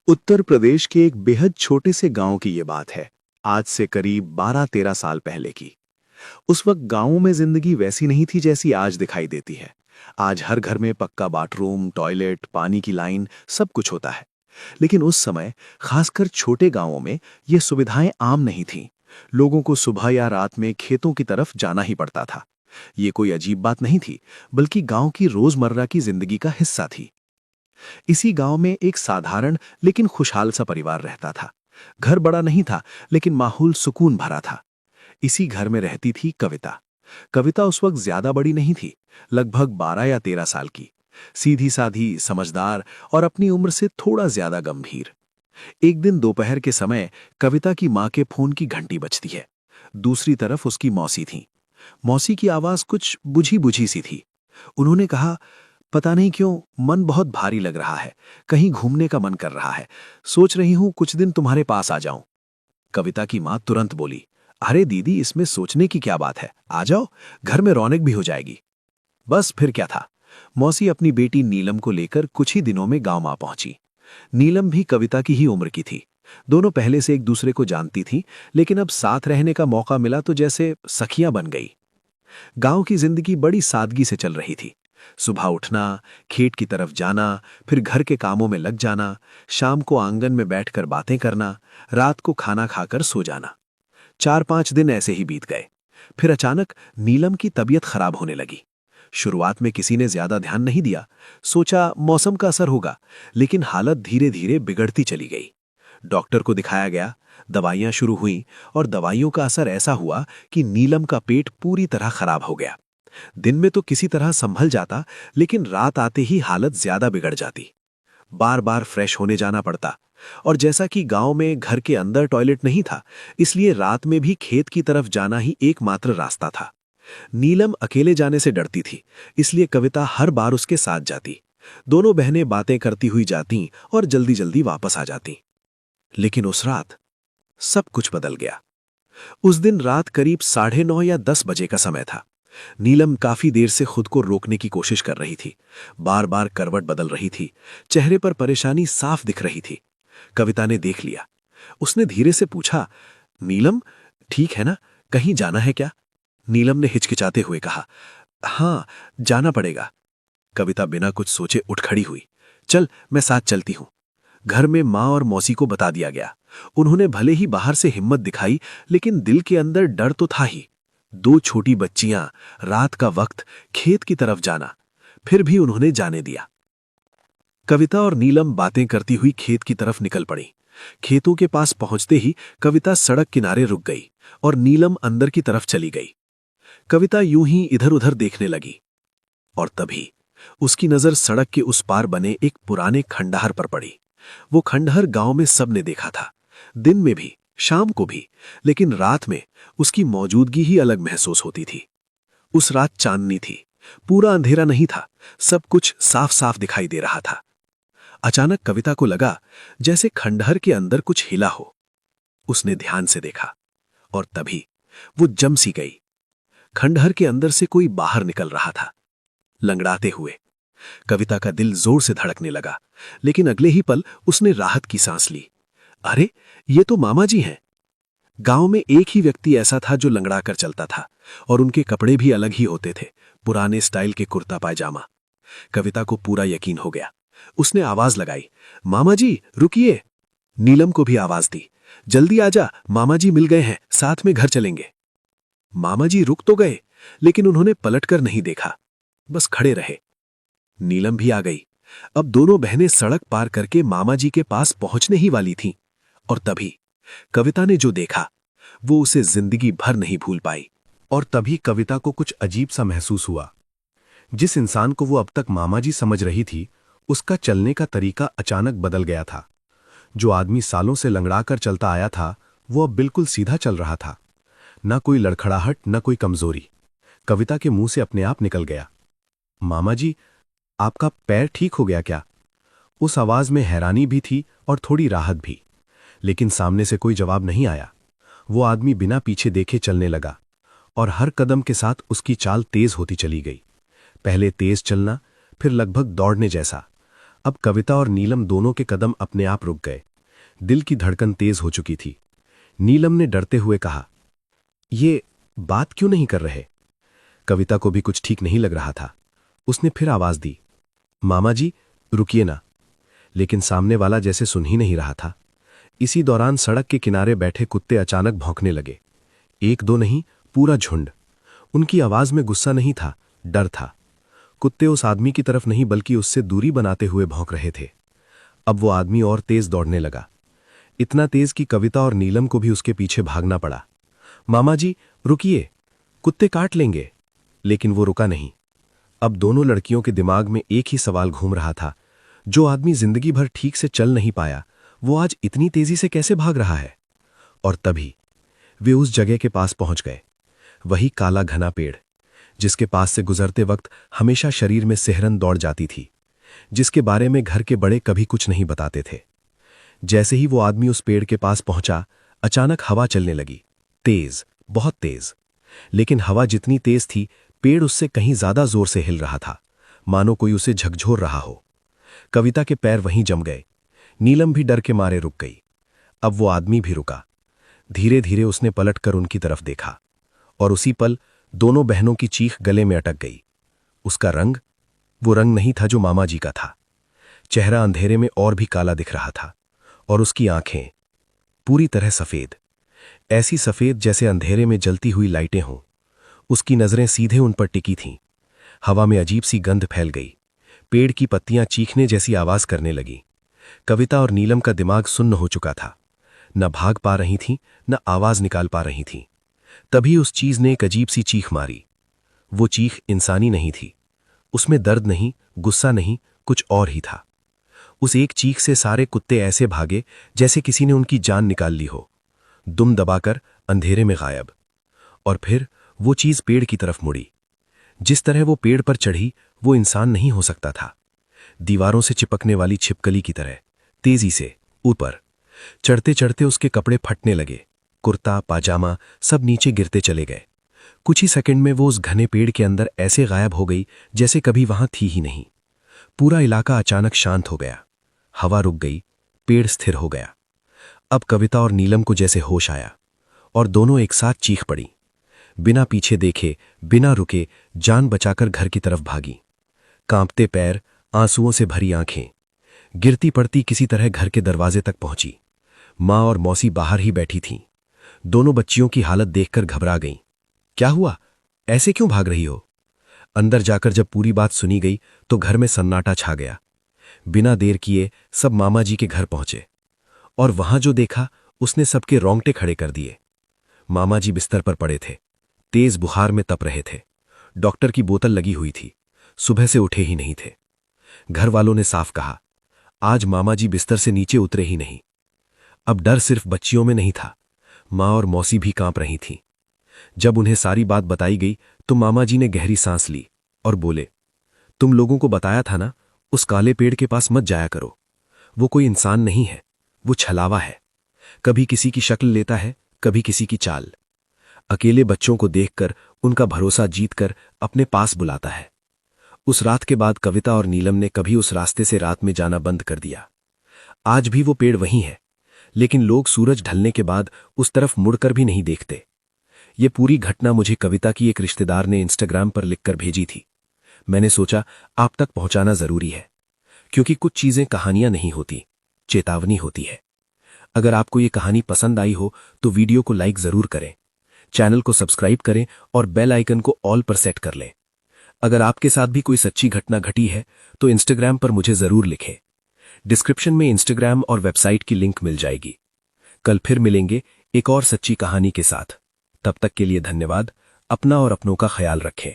उत्तर प्रदेश के एक बेहद छोटे से गांव की ये बात है। आज से करीब 12-13 साल पहले की। उस वक्त गांवों में जिंदगी वैसी नहीं थी जैसी आज दिखाई देती है। आज हर घर में पक्का बाथरूम, टॉयलेट, पानी की लाइन, सब कुछ होता है। लेकिन उस समय, खासकर छोटे गांवों में, ये सुविधाएं आम नहीं थीं। लोगों को सुबह या रात में खेतों की तरफ जाना ही पड़ता था। ये कोई अजीब बात नहीं थी, बल्कि गांव की रोजमर्रा की जिंदगी का हिस्सा थी। इसी गांव में एक साधारण लेकिन खुशहाल सा परिवार रहता था। घर बड़ा नहीं था, लेकिन माहौल सुकून भरा था। इसी घर में रहती थी कविता। कविता उस वक्त ज्यादा बड़ी नहीं थी, लगभग 12 या 13 साल की। सीधी साधी, समझदार और अपनी उम्र से थोड़ा ज्यादा गंभीर। एक दिन दोपहर के समय कविता की मां के फोन की घंटी बजती है। दूसरी तरफ उसकी मौसी थी। मौसी की आवाज कुछ बुझी बुझी सी थी। उन्होंने कहा, पता नहीं क्यों मन बहुत भारी लग रहा है। कहीं घूमने का मन कर रहा है। सोच रही हूं कुछ दिन तुम्हारे पास आ जाऊं। कविता की मां तुरंत बोली, अरे दीदी, इसमें सोचने की क्या बात है, आ जाओ, घर में रौनक भी हो जाएगी। बस फिर क्या था। मौसी अपनी बेटी नीलम को लेकर कुछ ही दिनों में गांव आ पहुंची। नीलम भी कविता की ही उम्र की थी। दोनों पहले से एक दूसरे को जानती थीं, लेकिन अब साथ रहने का मौका मिला तो जैसे सखियां बन गई। गांव की जिंदगी बड़ी सादगी से चल रही थी। सुबह उठना, खेत की तरफ जाना, फिर घर के कामों में लग जाना, शाम को आंगन में बैठकर बातें करना, रात को खाना खाकर सो जाना। 4-5 दिन ऐसे ही बीत गए। फिर अचानक नीलम की तबीयत खराब होने लगी। शुरुआत में किसी ने ज्यादा ध्यान नहीं दिया, सोचा मौसम का असर होगा, लेकिन हालत धीरे धीरे बिगड़ती चली गई। डॉक्टर को दिखाया गया, दवाइयां शुरू हुईं और दवाइयों का असर ऐसा हुआ कि नीलम का पेट पूरी तरह खराब हो गया। दिन में तो किसी तरह संभल जाता, लेकिन रात आते ही हालत ज्यादा बिगड़ जाती। बार बार फ्रेश होने जाना पड़ता। और जैसा कि गांव में घर के अंदर टॉयलेट नहीं था, इसलिए रात में भी खेत की तरफ जाना ही एकमात्र रास्ता था। नीलम अकेले जाने से डरती थी, इसलिए कविता हर बार उसके साथ जाती। दोनों बहनें बातें करती हुई जाती और जल्दी जल्दी वापस आ जाती। लेकिन उस रात सब कुछ बदल गया। उस दिन रात करीब 9:30 या 10 बजे का समय था। नीलम काफी देर से खुद को रोकने की कोशिश कर रही थी। बार बार करवट बदल रही थी। चेहरे पर परेशानी साफ दिख रही थी। कविता ने देख लिया। उसने धीरे से पूछा, नीलम, ठीक है ना? कहीं जाना है क्या? नीलम ने हिचकिचाते हुए कहा, हाँ, जाना पड़ेगा। कविता बिना कुछ सोचे उठ खड़ी हुई। चल, मैं साथ चलती हूं। घर में मां और मौसी को बता दिया गया। उन्होंने भले ही बाहर से हिम्मत दिखाई, लेकिन दिल के अंदर डर तो था ही। 2 छोटी बच्चियां, रात का वक्त, खेत की तरफ जाना। फिर भी उन्होंने जाने दिया। कविता और नीलम बातें करती हुई खेत की तरफ निकल पड़ी। खेतों के पास पहुंचते ही कविता सड़क किनारे रुक गई और नीलम अंदर की तरफ चली गई। कविता यूं ही इधर उधर देखने लगी और तभी उसकी नजर सड़क के उस पार बने एक पुराने खंडहर पर पड़ी। वो खंडहर गांव में सबने देखा था, दिन में भी, शाम को भी, लेकिन रात में उसकी मौजूदगी ही अलग महसूस होती थी। उस रात चांदनी थी, पूरा अंधेरा नहीं था, सब कुछ साफ साफ दिखाई दे रहा था। अचानक कविता को लगा जैसे खंडहर के अंदर कुछ हिला हो। उसने ध्यान से देखा और तभी वो जम सी गई। खंडहर के अंदर से कोई बाहर निकल रहा था, लंगड़ाते हुए। कविता का दिल जोर से धड़कने लगा, लेकिन अगले ही पल उसने राहत की सांस ली। अरे, ये तो मामा जी हैं। गांव में एक ही व्यक्ति ऐसा था जो लंगड़ा कर चलता था, और उनके कपड़े भी अलग ही होते थे, पुराने स्टाइल के कुर्ता पायजामा। कविता को पूरा यकीन हो गया। उसने आवाज लगाई, मामा जी रुकिए। नीलम को भी आवाज दी, जल्दी आजा, मामा जी मिल गए हैं, साथ में घर चलेंगे। मामा जी रुक तो गए, लेकिन उन्होंने पलटकर नहीं देखा, बस खड़े रहे। नीलम भी आ गई। अब दोनों बहनें सड़क पार करके मामा जी के पास पहुंचने ही वाली थीं, और तभी कविता ने जो देखा वो उसे जिंदगी भर नहीं भूल पाई। और तभी कविता को कुछ अजीब सा महसूस हुआ। जिस इंसान को वो अब तक मामा जी समझ रही थी, उसका चलने का तरीका अचानक बदल गया था। जो आदमी सालों से लंगड़ा कर चलता आया था, वो अब बिल्कुल सीधा चल रहा था। न कोई लड़खड़ाहट, न कोई कमजोरी। कविता के मुंह से अपने आप निकल गया, मामा जी, आपका पैर ठीक हो गया क्या? उस आवाज में हैरानी भी थी और थोड़ी राहत भी, लेकिन सामने से कोई जवाब नहीं आया। वो आदमी बिना पीछे देखे चलने लगा और हर कदम के साथ उसकी चाल तेज होती चली गई। पहले तेज चलना, फिर लगभग दौड़ने जैसा। अब कविता और नीलम दोनों के कदम अपने आप रुक गए। दिल की धड़कन तेज हो चुकी थी। नीलम ने डरते हुए कहा, ये बात क्यों नहीं कर रहे? कविता को भी कुछ ठीक नहीं लग रहा था। उसने फिर आवाज दी, मामा जी रुकिए ना। लेकिन सामने वाला जैसे सुन ही नहीं रहा था। इसी दौरान सड़क के किनारे बैठे कुत्ते अचानक भौंकने लगे। एक दो नहीं, पूरा झुंड। उनकी आवाज में गुस्सा नहीं था, डर था। कुत्ते उस आदमी की तरफ नहीं बल्कि उससे दूरी बनाते हुए भौंक रहे थे। अब वो आदमी और तेज दौड़ने लगा, इतना तेज कि कविता और नीलम को भी उसके पीछे भागना पड़ा। मामा जी रुकिए, कुत्ते काट लेंगे। लेकिन वो रुका नहीं। अब दोनों लड़कियों के दिमाग में एक ही सवाल घूम रहा था, जो आदमी जिंदगी भर ठीक से चल नहीं पाया, वो आज इतनी तेजी से कैसे भाग रहा है? और तभी वे उस जगह के पास पहुंच गए। वही काला घना पेड़, जिसके पास से गुजरते वक्त हमेशा शरीर में सिहरन दौड़ जाती थी, जिसके बारे में घर के बड़े कभी कुछ नहीं बताते थे। जैसे ही वो आदमी उस पेड़ के पास पहुंचा, अचानक हवा चलने लगी, तेज, बहुत तेज। लेकिन हवा जितनी तेज थी, पेड़ उससे कहीं ज्यादा जोर से हिल रहा था, मानो कोई उसे झकझोर रहा हो। कविता के पैर वहीं जम गए। नीलम भी डर के मारे रुक गई। अब वो आदमी भी रुका। धीरे धीरे उसने पलटकर उनकी तरफ देखा, और उसी पल दोनों बहनों की चीख गले में अटक गई। उसका रंग वो रंग नहीं था जो मामा जी का था। चेहरा अंधेरे में और भी काला दिख रहा था, और उसकी आंखें पूरी तरह सफेद, ऐसी सफेद जैसे अंधेरे में जलती हुई लाइटें हों। उसकी नजरें सीधे उन पर टिकी थीं। हवा में अजीब सी गंध फैल गई। पेड़ की पत्तियां चीखने जैसी आवाज करने लगी। कविता और नीलम का दिमाग सुन्न हो चुका था। न भाग पा रही थीं, न आवाज निकाल पा रही थीं। तभी उस चीज ने एक अजीब सी चीख मारी। वो चीख इंसानी नहीं थी। उसमें दर्द नहीं, गुस्सा नहीं, कुछ और ही था। उस एक चीख से सारे कुत्ते ऐसे भागे जैसे किसी ने उनकी जान निकाल ली हो, दुम दबाकर अंधेरे में गायब। और फिर वो चीज पेड़ की तरफ मुड़ी। जिस तरह वो पेड़ पर चढ़ी, वो इंसान नहीं हो सकता था। दीवारों से चिपकने वाली छिपकली की तरह तेजी से ऊपर चढ़ते चढ़ते उसके कपड़े फटने लगे। कुर्ता पाजामा सब नीचे गिरते चले गए। कुछ ही सेकंड में वो उस घने पेड़ के अंदर ऐसे गायब हो गई जैसे कभी वहां थी ही नहीं। पूरा इलाका अचानक शांत हो गया। हवा रुक गई, पेड़ स्थिर हो गया। अब कविता और नीलम को जैसे होश आया, और दोनों एक साथ चीख पड़ी। बिना पीछे देखे, बिना रुके, जान बचाकर घर की तरफ भागी। कांपते पैर, आंसुओं से भरी आंखें, गिरती पड़ती किसी तरह घर के दरवाजे तक पहुंची। मां और मौसी बाहर ही बैठी थीं। दोनों बच्चियों की हालत देखकर घबरा गईं। क्या हुआ? ऐसे क्यों भाग रही हो? अंदर जाकर जब पूरी बात सुनी गई तो घर में सन्नाटा छा गया। बिना देर किए सब मामा जी के घर पहुंचे, और वहां जो देखा उसने सबके रोंगटे खड़े कर दिए। मामा जी बिस्तर पर पड़े थे, तेज बुखार में तप रहे थे। डॉक्टर की बोतल लगी हुई थी, सुबह से उठे ही नहीं थे। घर वालों ने साफ कहा, आज मामा जी बिस्तर से नीचे उतरे ही नहीं। अब डर सिर्फ बच्चियों में नहीं था, मां और मौसी भी कांप रही थीं। जब उन्हें सारी बात बताई गई तो मामा जी ने गहरी सांस ली और बोले, तुम लोगों को बताया था ना, उस काले पेड़ के पास मत जाया करो। वो कोई इंसान नहीं है, वो छलावा है। कभी किसी की शक्ल लेता है, कभी किसी की चाल। अकेले बच्चों को देखकर उनका भरोसा जीतकर अपने पास बुलाता है। उस रात के बाद कविता और नीलम ने कभी उस रास्ते से रात में जाना बंद कर दिया। आज भी वो पेड़ वहीं है, लेकिन लोग सूरज ढलने के बाद उस तरफ मुड़कर भी नहीं देखते। ये पूरी घटना मुझे कविता की एक रिश्तेदार ने इंस्टाग्राम पर लिखकर भेजी थी। मैंने सोचा आप तक पहुंचाना जरूरी है, क्योंकि कुछ चीजें कहानियां नहीं होती, चेतावनी होती है। अगर आपको ये कहानी पसंद आई हो तो वीडियो को लाइक जरूर करें, चैनल को सब्सक्राइब करें और बेल आइकन को ऑल पर सेट कर लें। अगर आपके साथ भी कोई सच्ची घटना घटी है तो इंस्टाग्राम पर मुझे जरूर लिखें। डिस्क्रिप्शन में इंस्टाग्राम और वेबसाइट की लिंक मिल जाएगी। कल फिर मिलेंगे एक और सच्ची कहानी के साथ। तब तक के लिए धन्यवाद। अपना और अपनों का ख्याल रखें।